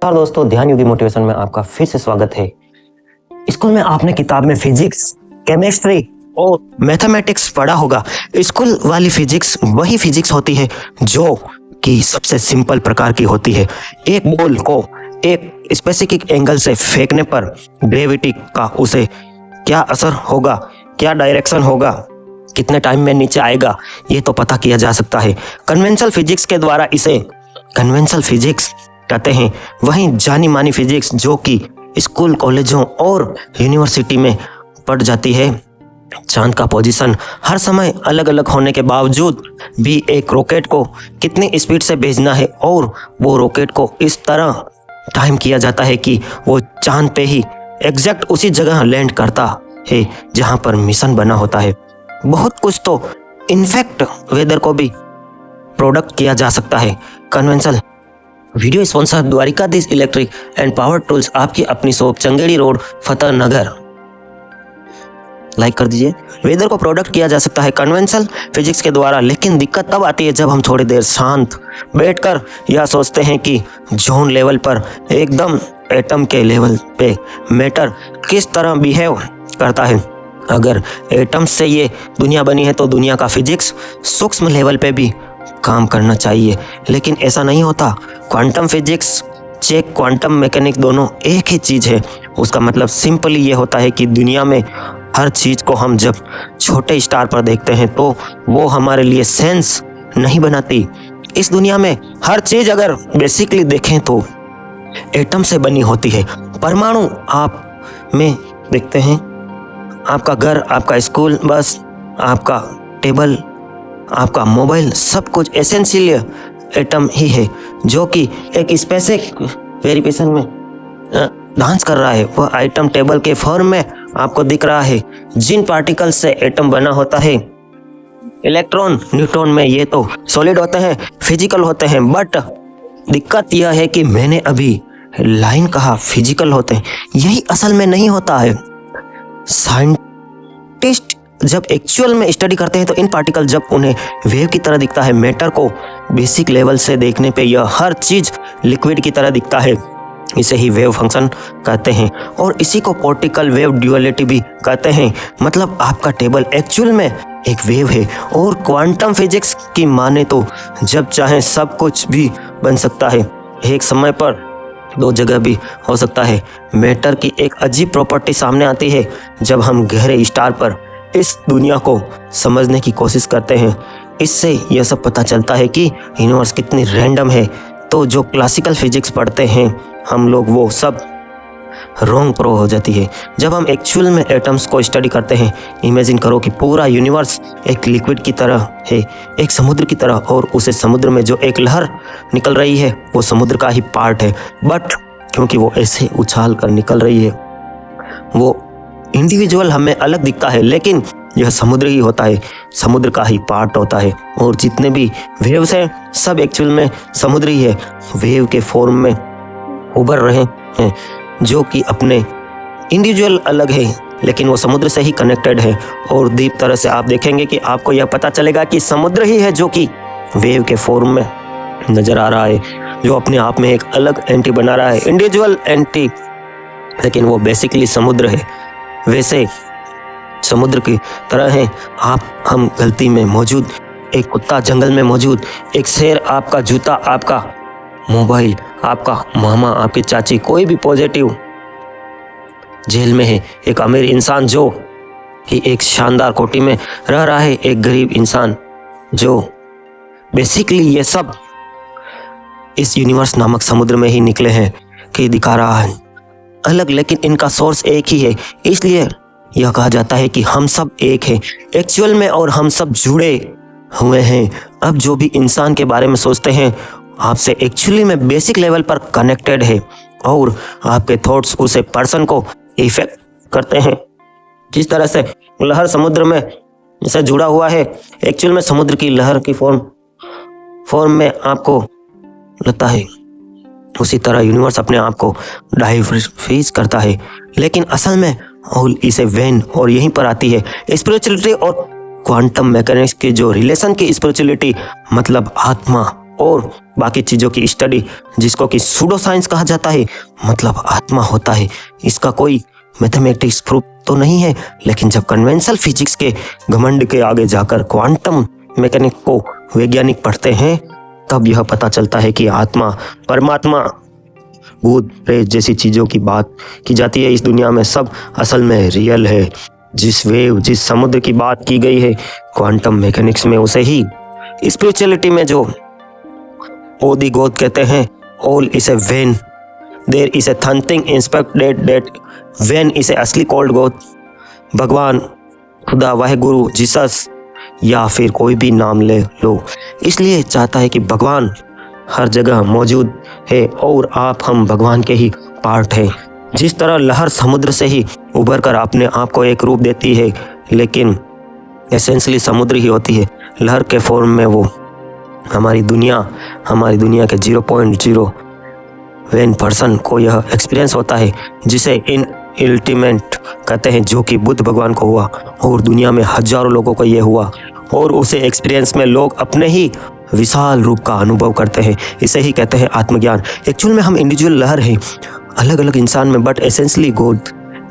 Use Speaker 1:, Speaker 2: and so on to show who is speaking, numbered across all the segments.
Speaker 1: नमस्कार दोस्तों, ध्यान योगी मोटिवेशन में आपका फिर से स्वागत है। स्कूल में आपने किताब में फिजिक्स, केमिस्ट्री और मैथमेटिक्स पढ़ा होगा। स्कूल वाली फिजिक्स वही फिजिक्स होती है जो कि सबसे सिंपल प्रकार की होती है। एक बॉल को एक स्पेसिफिक एंगल से फेंकने पर ग्रेविटी का उसे क्या असर होगा, क्या डायरेक्शन होगा, कितने टाइम में नीचे आएगा, ये तो पता किया जा सकता है कन्वेंशनल फिजिक्स के द्वारा। इसे कन्वेंशनल फिजिक्स कहते हैं। वहीं जानी मानी फिजिक्स जो कि स्कूल, कॉलेजों और यूनिवर्सिटी में पढ़ जाती है। चांद का पोजीशन हर समय अलग अलग होने के बावजूद भी एक रॉकेट को कितनी स्पीड से भेजना है और वो रॉकेट को इस तरह टाइम किया जाता है कि वो चांद पे ही एग्जैक्ट उसी जगह लैंड करता है जहां पर मिशन बना होता है। बहुत कुछ तो इनफैक्ट वेदर को भी प्रोडक्ट किया जा सकता है। Conventional video sponsor Dwarkadhish electric and power tools, आपकी अपनी शॉप, चंगेड़ी रोड, फतेह नगर। लाइक कर दीजिए। वेदर को प्रोडक्ट किया जा सकता है कन्वेंशनल फिजिक्स के द्वारा, लेकिन दिक्कत तब आती है जब हम थोड़ी देर शांत बैठकर यह सोचते हैं कि जोन लेवल पर एकदम एटम के लेवल पे मैटर किस तरह बिहेव करता है। अगर एटम से ये दुनिया बनी है तो दुनिया का फिजिक्स सूक्ष्म लेवल पे भी काम करना चाहिए, लेकिन ऐसा नहीं होता। Quantum physics check quantum mechanic दोनों एक ही चीज़ है। उसका मतलब सिंपली ये होता है कि दुनिया में हर चीज़ को हम जब छोटे स्टार पर देखते हैं तो वो हमारे लिए सेंस नहीं बनाती। इस दुनिया में हर चीज़ अगर बेसिकली देखें तो एटम से बनी होती है। परमाणु आप में देखते हैं, आपका घर, आपका स्कूल, बस, आपका टेबल, आपका मोबाइल, सब कुछ एसेंशियल एटम ही है जो कि एक स्पेसिफिक वेरिएशन में डांस कर रहा है। वह आइटम टेबल के फॉर्म में आपको दिख रहा है। जिन पार्टिकल से एटम बना होता है, इलेक्ट्रॉन, न्यूट्रॉन में, ये तो सॉलिड होते हैं, फिजिकल होते हैं। बट दिक्कत यह है कि मैंने अभी लाइन कहा फिजिकल होते हैं, यही असल में नहीं होता है। साइंटिस्ट जब एक्चुअल में स्टडी करते हैं तो इन पार्टिकल जब उन्हें वेव की तरह दिखता है, मैटर को बेसिक लेवल से देखने पे यह हर चीज लिक्विड की तरह दिखता है। इसे ही वेव फंक्शन कहते हैं और इसी को पार्टिकल वेव ड्यूअलिटी भी कहते हैं। मतलब आपका टेबल एक्चुअल में एक वेव है। और क्वांटम फिजिक्स की माने तो जब चाहे सब कुछ भी बन सकता है, एक समय पर दो जगह भी हो सकता है। मैटर की एक अजीब प्रॉपर्टी सामने आती है जब हम गहरे स्टार पर इस दुनिया को समझने की कोशिश करते हैं। इससे यह सब पता चलता है कि यूनिवर्स कितनी रैंडम है। तो जो क्लासिकल फिजिक्स पढ़ते हैं हम लोग, वो सब रॉन्ग प्रो हो जाती है। जब हम एक्चुअल में एटम्स को स्टडी करते हैं, इमेजिन करो कि पूरा यूनिवर्स एक लिक्विड की तरह है, एक समुद्र की तरह, और उसे समुद्र में जो एक लहर निकल रही है वो समुद्र का ही पार्ट है। बट क्योंकि वो ऐसे उछाल कर निकल रही है, वो इंडिविजुअल हमें अलग दिखता है, लेकिन यह समुद्र ही होता है, समुद्र का ही पार्ट होता है। और जितने भी वेव्स हैं सब एक्चुअल में समुद्र ही है, वेव के फॉर्म में उभर रहे हैं, जो कि अपने इंडिविजुअल अलग है लेकिन वो समुद्र से ही कनेक्टेड है। और डीप तरह से आप देखेंगे कि आपको यह पता चलेगा कि समुद्र ही है जो कि वेव के फॉर्म में नजर आ रहा है, जो अपने आप में एक अलग एंटी बना रहा है, इंडिविजुअल एंटी, लेकिन वो बेसिकली समुद्र है। वैसे समुद्र की तरह है आप, हम गलती में मौजूद, एक कुत्ता जंगल में मौजूद, एक शेर, आपका जूता, आपका मोबाइल, आपका मामा, आपकी चाची, कोई भी पॉजिटिव जेल में है, एक अमीर इंसान जो कि एक शानदार कोठी में रह रहा है, एक गरीब इंसान जो बेसिकली ये सब इस यूनिवर्स नामक समुद्र में ही निकले हैं कि दिखा रहा है अलग, लेकिन इनका सोर्स एक ही है। इसलिए यह कहा जाता है कि हम सब एक हैं एक्चुअल में और हम सब जुड़े हुए हैं। अब जो भी इंसान के बारे में सोचते हैं आपसे एक्चुअली में बेसिक लेवल पर कनेक्टेड है और आपके थॉट्स उसे पर्सन को इफेक्ट करते हैं। जिस तरह से लहर समुद्र में से जुड़ा हुआ है, एक्चुअल में समुद्र की लहर की फॉर्म में आपको लगता है, उसी तरह यूनिवर्स अपने आप को डाइवर्सिफाई करता है, लेकिन असल में ऑल इसे वेन। और यहीं पर आती है स्पिरिचुअलिटी और क्वांटम मैकेनिक्स की जो रिलेशन की स्पिरिचुअलिटी, मतलब आत्मा और बाकी चीज़ों की स्टडी, जिसको कि सूडो साइंस कहा जाता है, मतलब आत्मा होता है। इसका कोई मैथमेटिक्स प्रूफ तो नहीं है, लेकिन जब कन्वेंशनल फिजिक्स के घमंड के आगे जाकर क्वांटम मैकेनिक को वैज्ञानिक पढ़ते हैं, तब यह पता चलता है कि आत्मा, परमात्मा, भूत प्रेत जैसी चीज़ों की बात की जाती है इस दुनिया में, सब असल में रियल है। जिस वेव, जिस समुद्र की बात की गई है क्वांटम मैकेनिक्स में, उसे ही स्पिरिचुअलिटी में जो ओदी गोद कहते हैं, all is a one, there is a something inspect that one is a असली कॉल्ड गॉड। भगवान, खुदा, वाहेगुरु, जीसस या फिर कोई भी नाम ले लो, इसलिए चाहता है कि भगवान हर जगह मौजूद है और आप, हम भगवान के ही पार्ट हैं। जिस तरह लहर समुद्र से ही उभर कर अपने आप को एक रूप देती है, लेकिन एसेंशली समुद्र ही होती है, लहर के फॉर्म में वो हमारी दुनिया के 0.01% को यह एक्सपीरियंस होता है, जिसे इन अल्टीमेट कहते हैं, जो कि बुद्ध भगवान को हुआ और दुनिया में हजारों लोगों को यह हुआ, और उसे एक्सपीरियंस में लोग अपने ही विशाल रूप का अनुभव करते हैं। इसे ही कहते हैं आत्मज्ञान। एक्चुअल में हम इंडिविजुअल लहर हैं, अलग अलग इंसान में, बट एसेंशली गॉड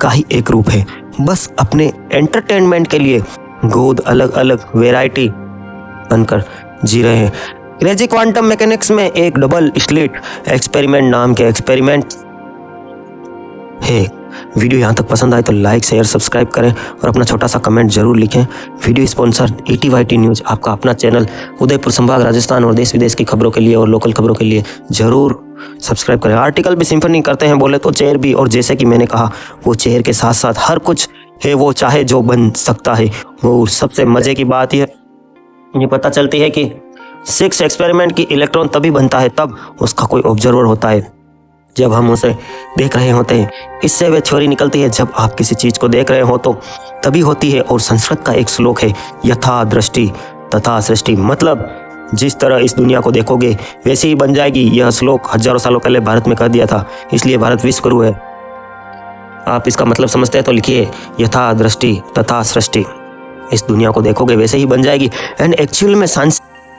Speaker 1: का ही एक रूप है। बस अपने एंटरटेनमेंट के लिए गॉड अलग अलग वेराइटी बनकर जी रहे हैं। क्रेजी क्वांटम मैकेनिक्स में एक डबल स्लिट एक्सपेरिमेंट नाम के एक्सपेरिमेंट है। वीडियो यहाँ तक पसंद आए तो लाइक, शेयर, सब्सक्राइब करें और अपना छोटा सा कमेंट जरूर लिखें। वीडियो स्पॉन्सर ETYT न्यूज़, आपका अपना चैनल उदयपुर संभाग, राजस्थान और देश विदेश की खबरों के लिए और लोकल खबरों के लिए जरूर सब्सक्राइब करें। आर्टिकल भी सिंफनी करते हैं, बोले तो चेयर भी, और जैसे कि मैंने कहा, वो चेयर के साथ साथ हर कुछ है वो चाहे जो बन सकता है। वो सबसे मज़े की बात ये पता चलती है कि 6 एक्सपेरिमेंट की इलेक्ट्रॉन तभी बनता है तब उसका कोई ऑब्जर्वर होता है, जब हम उसे देख रहे होते हैं। इससे वे थ्योरी निकलती है, जब आप किसी चीज़ को देख रहे हो तो तभी होती है। और संस्कृत का एक श्लोक है, यथा दृष्टि तथा सृष्टि, मतलब जिस तरह इस दुनिया को देखोगे वैसे ही बन जाएगी। यह श्लोक हजारों सालों पहले भारत में कह दिया था, इसलिए भारत विश्वगुरु है। आप इसका मतलब समझते हैं तो लिखिए, यथा दृष्टि तथा सृष्टि, इस दुनिया को देखोगे वैसे ही बन जाएगी। एंड एक्चुअल में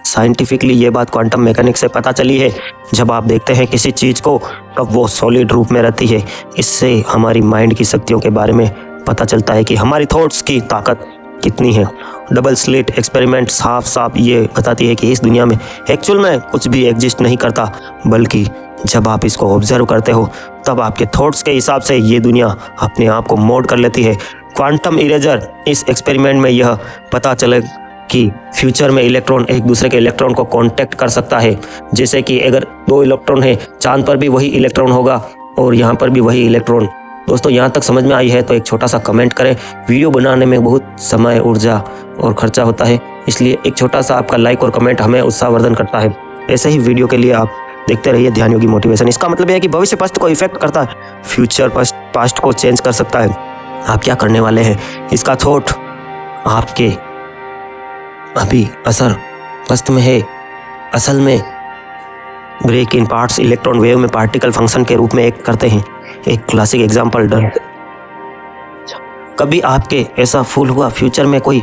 Speaker 1: साइंटिफिकली ये बात क्वांटम मैकेनिक्स से पता चली है। जब आप देखते हैं किसी चीज़ को, तब वो सॉलिड रूप में रहती है। इससे हमारी माइंड की शक्तियों के बारे में पता चलता है कि हमारी थॉट्स की ताकत कितनी है। डबल स्लिट एक्सपेरिमेंट साफ ये बताती है कि इस दुनिया में एक्चुअल में कुछ भी एग्जिस्ट नहीं करता, बल्कि जब आप इसको ऑब्जर्व करते हो तब आपके थॉट्स के हिसाब से ये दुनिया अपने आप को मोल्ड कर लेती है। क्वांटम इरेजर, इस एक्सपेरिमेंट में यह पता चले कि फ्यूचर में इलेक्ट्रॉन एक दूसरे के इलेक्ट्रॉन को कांटेक्ट कर सकता है। जैसे कि अगर 2 इलेक्ट्रॉन है, चांद पर भी वही इलेक्ट्रॉन होगा और यहाँ पर भी वही इलेक्ट्रॉन। दोस्तों, यहाँ तक समझ में आई है तो एक छोटा सा कमेंट करें। वीडियो बनाने में बहुत समय, ऊर्जा और खर्चा होता है, इसलिए एक छोटा सा आपका लाइक और कमेंट हमें उत्साहवर्धन करता है। ऐसे ही वीडियो के लिए आप देखते रहिए ध्यान योगी मोटिवेशन। इसका मतलब यह है कि भविष्य पास्ट को इफेक्ट करता है, फ्यूचर पास्ट को चेंज कर सकता है। आप क्या करने वाले हैं, इसका थॉट आपके अभी असर पस्त में है। असल में break in parts electron wave में पार्टिकल फंक्शन के रूप में एक करते हैं। एक क्लासिक एग्जांपल डन। कभी आपके ऐसा फूल हुआ, फ्यूचर में कोई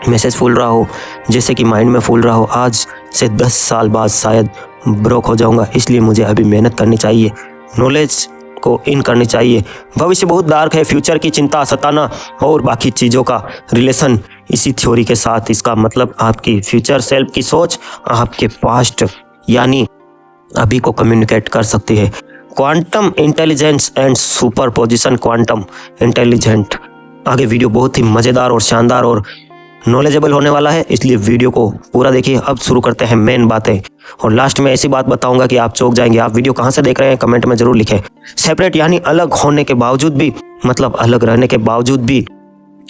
Speaker 1: मैसेज फूल रहा हो, जैसे कि माइंड में फूल रहा हो, आज से 10 साल बाद शायद ब्रोक हो जाऊंगा, इसलिए मुझे अभी मेहनत करनी चाहिए, नॉलेज को इन करनी चाहिए। भविष्य बहुत डार्क है, फ्यूचर की चिंता सताना और बाकी चीज़ों का रिलेशन इसी थ्योरी के साथ। इसका मतलब आपकी फ्यूचर सेल्फ की सोच आपके पास्ट यानी अभी को कम्युनिकेट कर सकती है। Quantum intelligence and superposition quantum intelligent. आगे वीडियो बहुत ही मज़ेदार और शानदार और नॉलेजेबल होने वाला है, इसलिए वीडियो को पूरा देखिए। अब शुरू करते हैं मेन बातें, और लास्ट में ऐसी बात बताऊंगा कि आप चौंक जाएंगे। आप वीडियो कहां से देख रहे हैं कमेंट में जरूर लिखें। सेपरेट यानी अलग होने के बावजूद भी, मतलब अलग रहने के बावजूद भी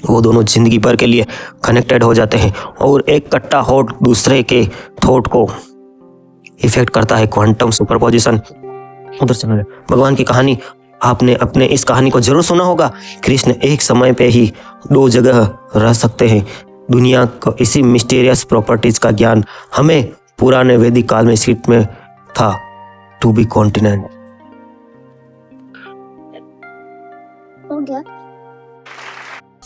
Speaker 1: वो दोनों जिंदगी भर के लिए कनेक्टेड हो जाते हैं, और एक कट्टा थॉट दूसरे के थॉट को इफेक्ट करता है। Quantum superposition. उधर चलो, भगवान की कहानी आपने अपने इस कहानी को जरूर सुना होगा। कृष्ण एक समय पे ही 2 जगह रह सकते हैं। दुनिया को इसी मिस्टीरियस प्रॉपर्टीज का ज्ञान हमें पुराने वैदिक काल में स्क्रिप्ट में था, टू बी कॉन्टिनेंट।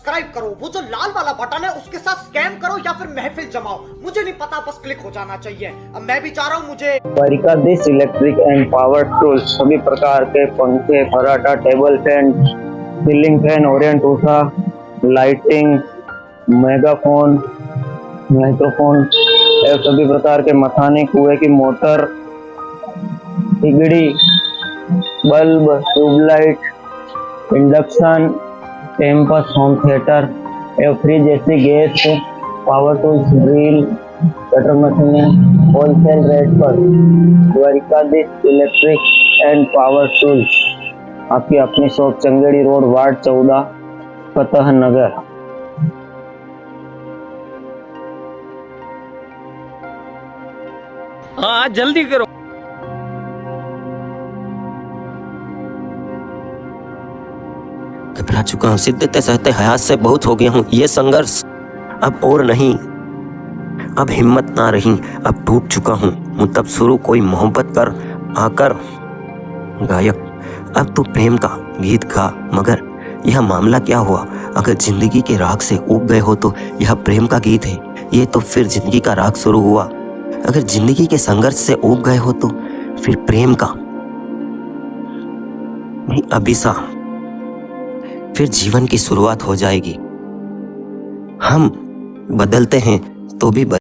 Speaker 2: सब्सक्राइब करो, वो जो लाल वाला बटन है उसके साथ स्कैम करो या फिर महफिल जमाओ, मुझे नहीं पता, बस क्लिक हो जाना चाहिए। अब मैं भी चाह रहा हूँ मुझे
Speaker 3: Dwarkadhish electric and power tools सभी प्रकार के पंखे, फर्राटा, table fan, ceiling fan, Orient Usha, lighting, megaphone, microphone एवं सभी प्रकार के मथानी, कुएं की मोटर, तिगड़ी, बल्ब, ट्यूबलाइट, इंडक्शन, टेम्पस, होम थिएटर एवं फ्रिज जैसी gas, power tools, drill, cutter मशीनें होलसेल रेट पर Dwarkadhish electric and power tools, आपकी अपनी shop, Changedi road, ward 14, Fateh Nagar.
Speaker 4: हाँ जल्दी करो।
Speaker 1: घबरा चुका हूँ, सिद्धते सहते हयात से बहुत हो गया हूँ। ये संघर्ष अब और नहीं, अब हिम्मत ना रही, अब टूट चुका हूँ। तब शुरू कोई मोहब्बत कर आकर गायक, अब तो प्रेम का गीत गा। मगर यह मामला क्या हुआ? अगर जिंदगी के राग से ऊब गए हो तो यह प्रेम का गीत है, ये तो फिर जिंदगी का राग शुरू हुआ। अगर जिंदगी के संघर्ष से ऊब गए हो तो फिर प्रेम का नहीं अभिसा, फिर जीवन की शुरुआत हो जाएगी। हम बदलते हैं तो भी